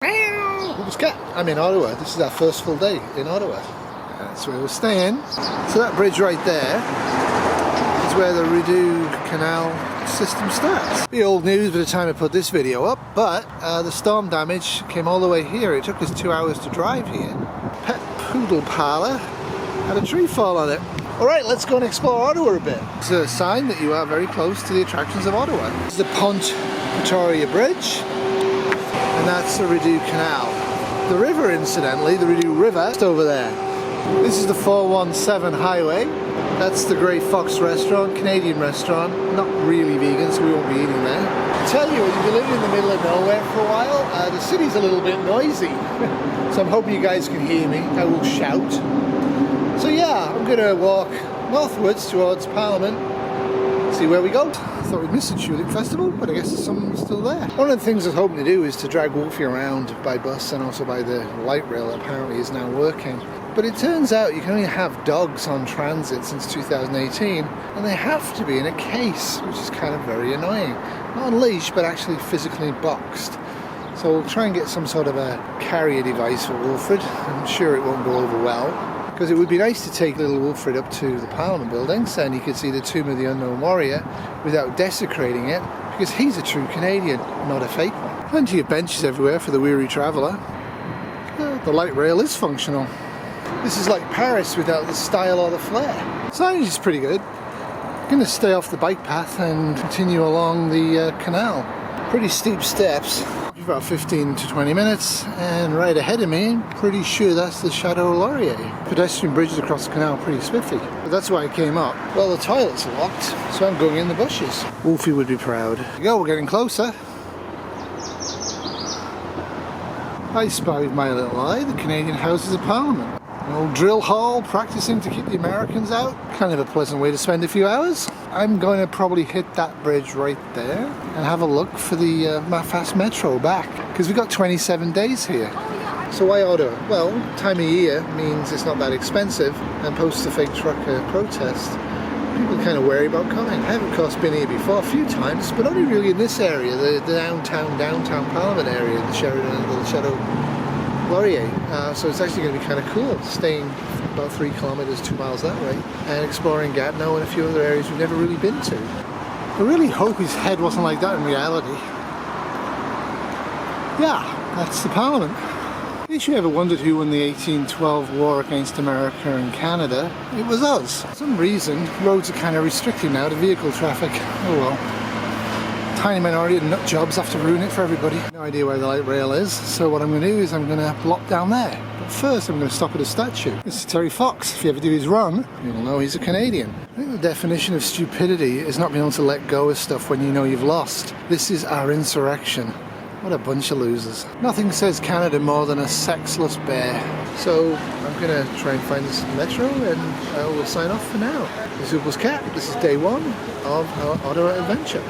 Huples Cat. I'm in Ottawa. This is our first full day in Ottawa. That's where we're staying. So that bridge right there is where the Rideau Canal system starts. The old news by the time I put this video up, but the storm damage came all the way here. It took us 2 hours to drive here. Pet poodle parlour had a tree fall on it. Alright, let's go and explore Ottawa a bit. It's a sign that you are very close to the attractions of Ottawa. This is the Pretoria Bridge, and that's the Rideau Canal. The river, incidentally, the Rideau River, just over there. This is the 417 highway. That's the Grey Fox restaurant, Canadian restaurant. Not really vegan, so we won't be eating there. I tell you, if you're living in the middle of nowhere for a while, the city's a little bit noisy. So I'm hoping you guys can hear me. I will shout. So yeah, I'm gonna walk northwards towards Parliament, see where we go. I thought we'd miss the Tulip Festival, but I guess someone's still there. One of the things I was hoping to do is to drag Wolfie around by bus and also by the light rail that apparently is now working. But it turns out you can only have dogs on transit since 2018, and they have to be in a case, which is kind of very annoying. Not on leash, but actually physically boxed. So we'll try and get some sort of a carrier device for Wilfred. I'm sure it won't go over well, because it would be nice to take little Wilfred up to the Parliament buildings and he could see the Tomb of the Unknown Warrior without desecrating it, because he's a true Canadian, not a fake one. Plenty of benches everywhere for the weary traveller. The light rail is functional. This is like Paris without the style or the flair. Signage is pretty good. I'm going to stay off the bike path and continue along the canal. Pretty steep steps. About 15 to 20 minutes, and right ahead of me, pretty sure that's the Chateau Laurier. Pedestrian bridges across the canal pretty spiffy, but that's why I came up. Well, the toilets are locked, so I'm going in the bushes. Wolfie would be proud. There you go, we're getting closer. I spy with my little eye the Canadian Houses of Parliament. An old drill hall, practicing to keep the Americans out. Kind of a pleasant way to spend a few hours. I'm going to probably hit that bridge right there and have a look for the fast metro back, because we've got 27 days here. So why Ottawa? Well, time of year means it's not that expensive, and post the fake truck protest, people are kind of wary about coming. I have of course been here before a few times, but only really in this area, the downtown Parliament area, the Chateau Laurier. So it's actually going to be kind of cool, staying about 3 kilometers, 2 miles that way, and exploring Gatineau and a few other areas we've never really been to. I really hope his head wasn't like that in reality. Yeah, that's the Parliament. In case you ever wondered who won the 1812 war against America and Canada, it was us. For some reason, roads are kind of restricted now to vehicle traffic. Oh well. Tiny minority of nut jobs have to ruin it for everybody. No idea where the light rail is, so what I'm going to do is I'm going to block down there. But first I'm going to stop at a statue. This is Terry Fox. If you ever do his run, you'll know he's a Canadian. I think the definition of stupidity is not being able to let go of stuff when you know you've lost. This is our insurrection. What a bunch of losers. Nothing says Canada more than a sexless bear. So I'm going to try and find this metro, and I will sign off for now. This is Huples Cat. This is day 1 of our Ottawa adventure.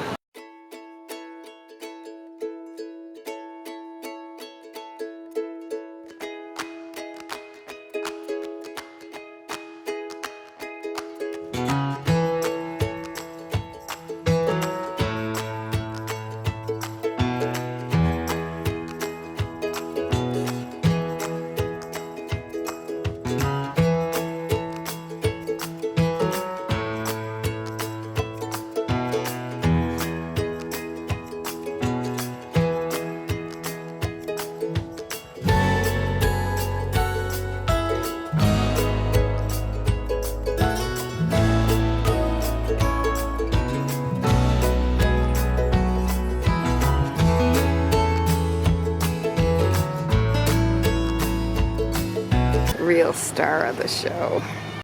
Real star of the show.